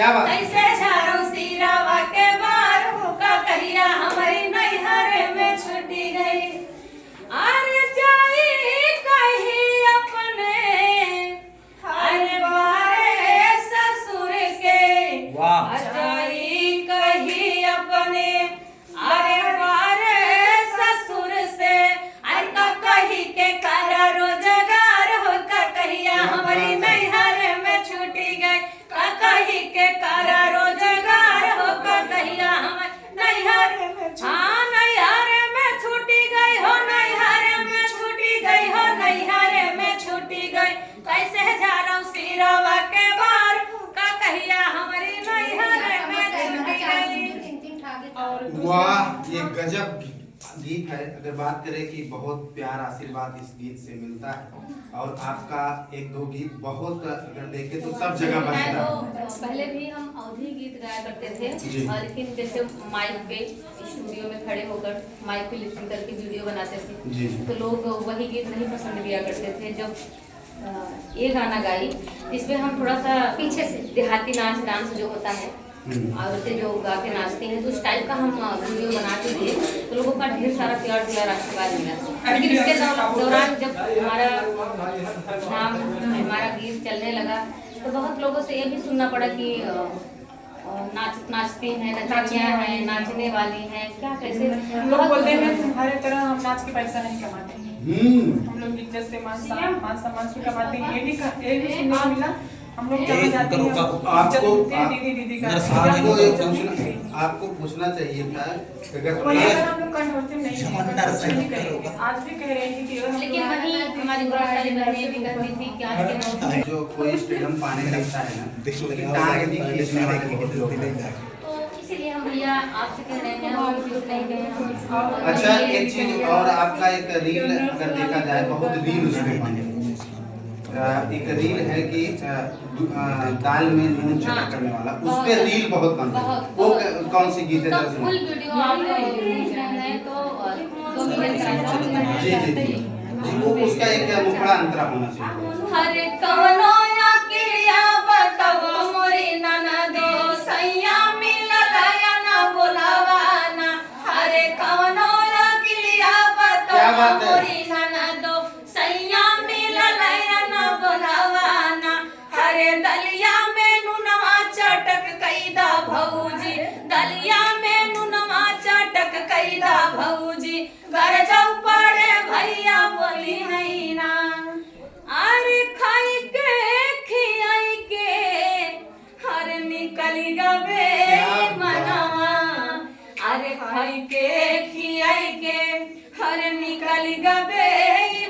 क्या बात? कैसे झाड़ू सिरावा के बार का कहिया हमारी नैहर में छुटी गई। अरे जाई कहीं अपने अरे बारे ससुर के। वाह। जाई कहीं अपने अरे बारे ससुर से अरे का कही के करा रोजगार हो का कहिया हमारी नैहर में छुटी गई। का कही के करा रोजगार हो का कहिया हमारी नैहर हाँ नैहर में छुटी गई हो नैहर में छुटी गई हो नैहर में छुटी गई। कैसे झाड़ू सिरावा के बार का कहिया हमारी नैहर में छुटी गई। वाह, ये गजब गीत है। अगर बात करें कि बहुत प्यार आशीर्वाद इस गीत से मिलता है और आपका एक दो गीत बहुत अगर देखें तो सब जगह बजता है। तो पहले भी हम अवधी गीत गाया करते थे, लेकिन जैसे माइक पे स्टूडियो में खड़े होकर माइक पे लिपसिंग करके वीडियो बनाते थे तो लोग वही गीत नहीं पसंद किया करते थे। जब ये गाना गाई इसमें हम थोड़ा सा पीछे से देहाती नाच डांस जो होता है औरतें जो गा के नाचती हैं तो उस टाइप का हम वीडियो बनाते थे तो लोगों का ढेर सारा प्यार दिला आशीर्वाद मिला। लेकिन इसके दौरान जब हमारा गीत चलने लगा तो बहुत लोगों से ये भी सुनना पड़ा कि नाचती हैं, नचाचियाँ हैं, नाचने वाली हैं, क्या कैसे लोग बोलते हैं तुम्हारे तरह हम नाच के पैसा नहीं कमाते हैं, हम लोग इज्जत से मान सम्मान से कमाते हैं। ये भी सुनने को मिला। हम लोग जब जाते हैं आपको पूछना चाहिए था अगर हम लोग कंट्रोल नहीं आज भी कह रहे हैं कि लेकिन वही हमारी बहुत सारी बहनें भी कहती थी कि आज के जो कोई स्टेडियम पाने लगता है ना तो इसीलिए हम भैया आपसे कह रहे हैं हम कुछ नहीं गए। अच्छा, एक चीज और आपका एक रील अगर देखा जाए बहुत रील उसमें बने एक रील है कि दाल में नून चटक करने वाला उस पे रील बहुत बनता है। वो कौन सी गीत है? फुल वीडियो आप पूछ रहे हैं तो 2 मिनट जी जी जी जी वो उसका एक मुखड़ा अंतरा होना चाहिए। हरे कवनो या किया बताओ मोरी ननदो सैया मिलल या ना बोलावाना। हरे कवनो या किया बताओ मोरी ननदो सैया मिलल या ना बोलावाना। हरे दलिया में नुनवा चटक कैदा भौजी दलिया में नुनवा चटक कैदा भौजी घर जाऊ पड़े भैया बोली नहीं ना। अरे खाई के खियाई के हर निकली गबे मनवा। अरे खाई के खियाई के हर निकली गबे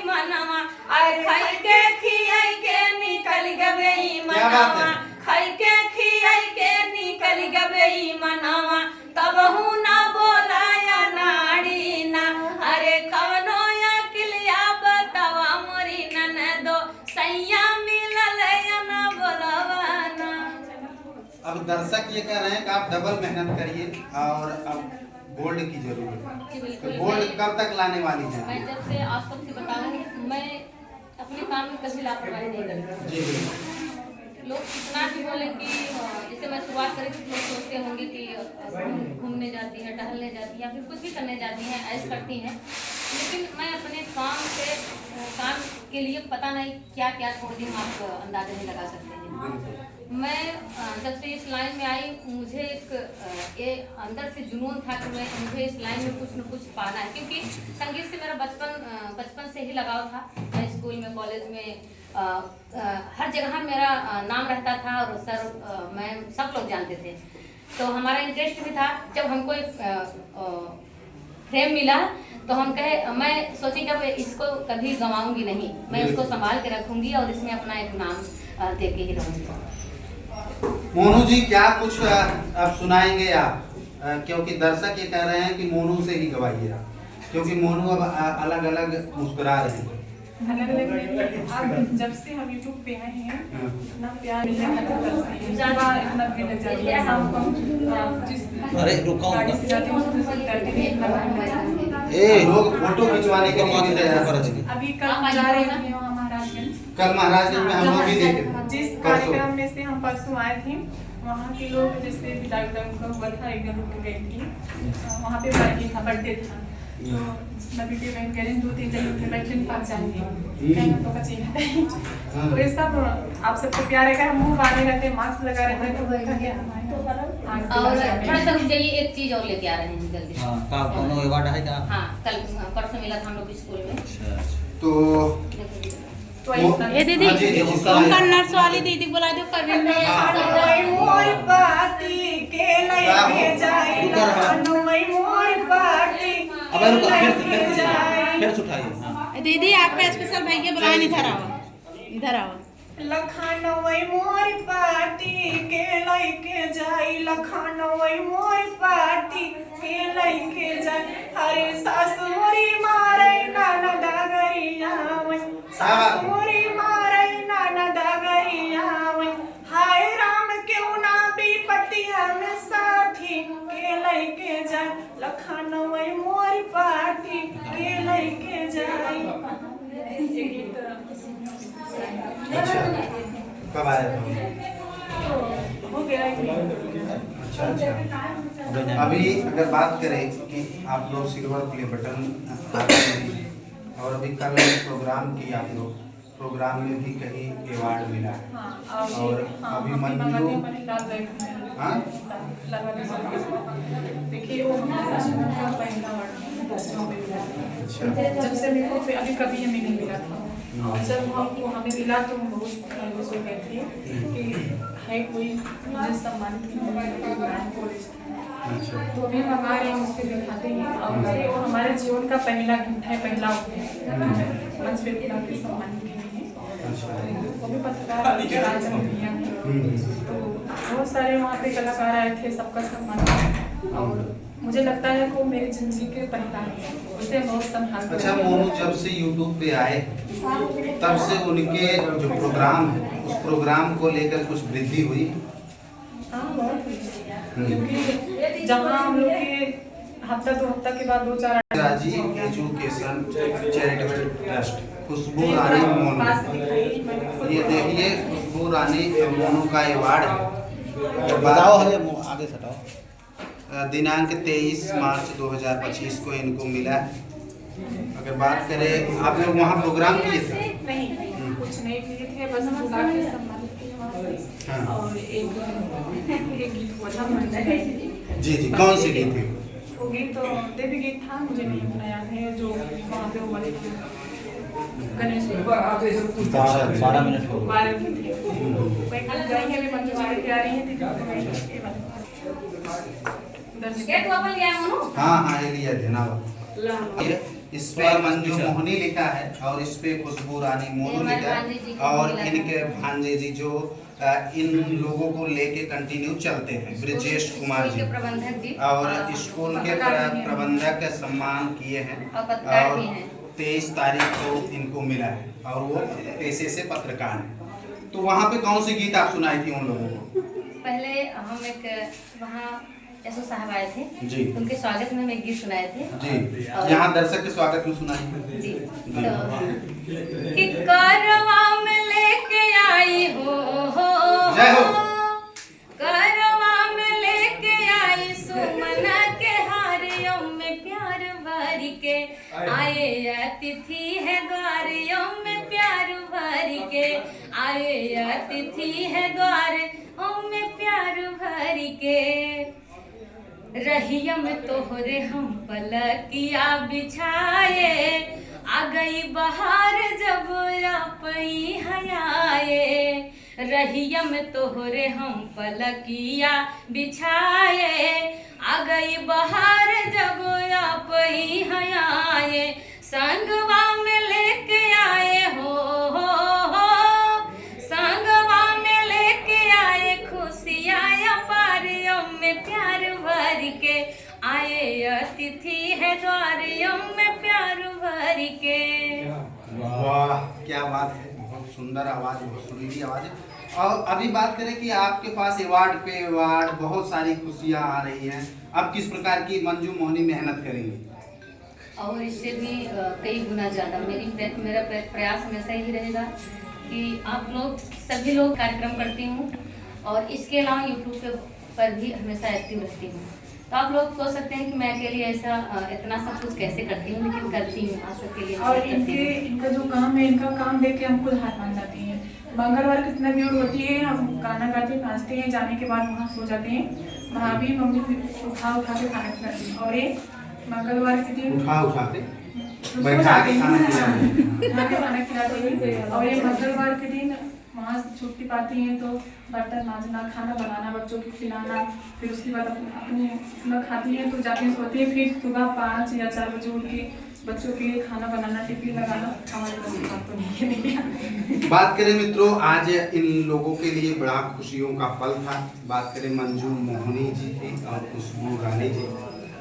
मनवा। अरे खाई के खियाई के निकली गबे मनवा। खाई के खियाई के निकली गबे मनवा तब हूँ ना बोलाया नाड़ी ना। अरे कवनो या किलिया बतावा मोरी ननदो सैया मिलल या ना बोलावाना। अब दर्शक ये कह रहे हैं कि आप डबल मेहनत करिए और अब गोल्ड की जरूरत है। तो गोल्ड कब तक लाने वाली है? मैं जब से आप सबसे बताऊंगी मैं अपने काम में कभी लापरवाही नहीं करती। जी लोग कितना भी बोले कि जैसे मैं शुरुआत करी तो लोग सोचते होंगे कि घूमने जाती है, टहलने जाती है या फिर कुछ भी करने जाती हैं, ऐश करती हैं, लेकिन मैं अपने काम के लिए पता नहीं क्या क्या छोड़ दी आप अंदाजा नहीं लगा सकते हैं। मैं जब से इस लाइन में आई मुझे एक ये अंदर से जुनून था कि मुझे इस लाइन में कुछ न कुछ पाना है, क्योंकि संगीत से मेरा बचपन से ही लगाव था। मैं स्कूल में कॉलेज में हर जगह मेरा नाम रहता था और सर मैं सब लोग जानते थे, तो हमारा इंटरेस्ट भी था। जब हमको एक फ्रेम मिला तो हम कहे मैं सोची जब इसको कभी गंवाऊंगी नहीं, मैं इसको संभाल के रखूंगी और इसमें अपना एक नाम दे के ही रहूंगी। मोनू जी क्या कुछ अब सुनाएंगे आप? क्योंकि दर्शक ये कह रहे हैं कि मोनू से ही गवाइए आप, क्योंकि मोनू अब अलग अलग मुस्कुरा रहे हैं। अलग अलग जब से हम YouTube पे आए हैं इतना प्यार मिलने इतना भीड़ लग जाती है हमको। अरे रुको लोग फोटो खिंचवाने के लिए अभी कल जा रहे हैं महाराजगंज। कल महाराजगंज में हम लोग भी देखे। जिस कार्यक्रम में से हम परसों आए थे वहाँ के लोग जैसे विदाई उनका हुआ था, एक दिन रुक गई थी, वहाँ पे पार्टी था, बर्थडे था, तो नबी के बहन कह रहे 2-3 दिन उनके बैठे नहीं पास जाएंगे, तो बची नहीं। तो ये सब आप सबको प्यार है, हम मुँह बांधे रहते हैं, मास्क लगा रहते हैं, तो बैठा गया और थोड़ा सा रुक जाइए, एक चीज और लेके आ रहे हैं जल्दी। हाँ का कोनो अवार्ड है क्या? हाँ, कल परसों मिला था हम लोग स्कूल में। तो ये दीदी हाँ जी, जी, जी, ओमकार नर्स वाली दीदी बुला दो कभी में मोर पाती के लेके जाए, मोर पाती अब रुको, फिर से उठाइए। हाँ दीदी आपका स्पेशल भैया बुलाए, इधर आओ, इधर आओ। लखनऊ मोर पार्टी के लेके जाई, लखनऊ मोर पार्टी के लेके जाई, अरे सासुरी मारे नाना डगरिया, सासुरी मारे नाना डगरिया, हाय राम क्यों ना विपतिया में साथी के लेके जाई, लखनऊ मोर पार्टी के लेके जाई। अच्छा कब आया था? हो गया अच्छा अच्छा। अभी अगर बात करें कि आप लोग सिल्वर प्ले बटन और अभी कल प्रोग्राम किया आप लोग, प्रोग्राम में भी कहीं अवार्ड मिला है और अभी मंजू हाँ देखिए वो हमारा पहला अच्छा जब से मेरे को अभी कभी हमें नहीं मिला था, जब हमको हमें मिला तो हम बहुत खुश हो गए थे कि है कोई मुझे सम्मानित कॉलेज, तो अभी हम आ रहे हैं उससे दिखाते हैं और हमारे जीवन का पहला गिफ्ट है, पहला मंच पे के सम्मान के लिए, वो भी पत्रकार तो बहुत सारे वहाँ पे कलाकार आए थे, सबका सम्मान और मुझे लगता है कि वो मेरी जिंदगी के पहला है, उसे बहुत संभाल। अच्छा मोनू जब से यूट्यूब पे आए तब से उनके जो प्रोग्राम है उस प्रोग्राम को लेकर कुछ वृद्धि हुई? हाँ बहुत हुई, क्योंकि जहाँ हम लोग के हफ्ता 2 हफ्ता के बाद 2-4 राजीव एजुकेशन चैरिटेबल ट्रस्ट खुशबू रानी मोनू, ये देखिए खुशबू रानी मोनू का अवार्ड है, बताओ आगे सटाओ। दिनांक 23 मार्च 2025 को इनको मिला। अगर बात करें आप लोग वहाँ प्रोग्राम किए थे? नहीं कुछ नहीं किए थे, बस बुला के सम्मानित किए वहाँ से। हाँ। और एक गीत हुआ था मंजू जी जी, कौन सी गीत थी? वो गीत तो देवी गीत था, मुझे नहीं अपना याद है, जो वहाँ पे हुआ थे गणेश 12 मिनट हो गए। 12 गीत थे, कोई गीत गाई है, अभी मंजू जी लेके आ रही है, गेट ओपन लिया है मोनू? हाँ हाँ ये लिया देना। इस पे मंजू मोहनी लिखा है और इस पे खुशबू रानी मोनू लिखा है और इनके भांजे जी जो इन लोगों को लेके कंटिन्यू चलते हैं, ब्रिजेश कुमार जी प्रबंधक जी और स्कूल के प्रबंधक का सम्मान किए हैं और पत्रकार भी और हैं। 23 तारीख को इनको मिला है और वो पेशे से पत्रकार हैं। तो वहाँ पे कौन सी गीत आप सुनाई थी उन लोगों को? पहले हम एक वहाँ यसो साहब आए थे जी। उनके स्वागत में हम एक गीत सुनाए थे जी, यहाँ दर्शक के स्वागत में सुनाई। जी। कि कारवा में लेके आई हो जय हो। कारवा में लेके आई सुमना के हारियों में प्यार भर के आए अतिथि है द्वारियों में प्यार भर के आए अतिथि है द्वारियों में प्यार भर के रहियम तोहरे हम पलकिया बिछाए आ गई बहार जब आपई हयाए रहियम तोहरे हम पलकिया बिछाए आ गई बहार जब आपई हयाए संगवा में लेके आए हो संगवा में लेके आए खुशियाँ पारियों में प्यार भर के आए अतिथि है द्वारियों में प्यार भर के। वाह क्या बात है, बहुत सुंदर आवाज, बहुत सुरीली आवाज है। और अभी बात करें कि आपके पास अवार्ड पे अवार्ड, बहुत सारी खुशियाँ आ रही हैं, अब किस प्रकार की मंजू मोहनी मेहनत करेंगी? और इससे भी कई गुना ज़्यादा मेरा प्रयास हमेशा ही रहेगा कि आप लोग सभी लोग कार्यक्रम करती हूँ और इसके अलावा यूट्यूब पर भी हमेशा एक्टिव रहती हूँ। तो आप लोग सोच सकते हैं कि मैं अकेले ऐसा इतना सब कुछ कैसे करती हूँ, लेकिन करती हूँ आप सबके लिए। और इनका जो काम है, इनका काम देख के हम खुद हाथ मान जाती हैं। मंगलवार कितना भी और होती है, हम गाना गाते नाचते हैं, जाने के बाद वहाँ सो जाते हैं। वहाँ भी मम्मी उठा के खाना खिलाती हैं। और ये मंगलवार के दिन उठा के बैठा के खाना खिलाते हैं। और ये मंगलवार के दिन वहाँ से छुट्टी पाती हैं तो बर्तन मांजना, खाना बनाना, बच्चों को खिलाना, फिर उसके बाद अपने अपना खाती हैं तो जाती हैं सोती हैं। फिर सुबह 5 या 4 बजे उठ के बच्चों के लिए खाना बनाना, टिफिन लगाना हमारे पास बात तो नहीं है। बात करें मित्रों, आज इन लोगों के लिए बड़ा खुशियों का पल था। बात करें मंजू मोहनी जी की और खुशबू रानी जी,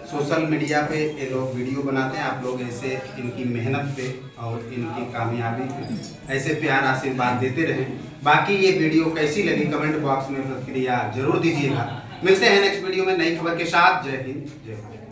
सोशल मीडिया पे ये लोग वीडियो बनाते हैं। आप लोग ऐसे इनकी मेहनत पे और इनकी कामयाबी पे ऐसे प्यार आशीर्वाद देते रहें। बाकी ये वीडियो कैसी लगी कमेंट बॉक्स में प्रतिक्रिया जरूर दीजिएगा। मिलते हैं नेक्स्ट वीडियो में नई खबर के साथ। जय हिंद, जय भारत।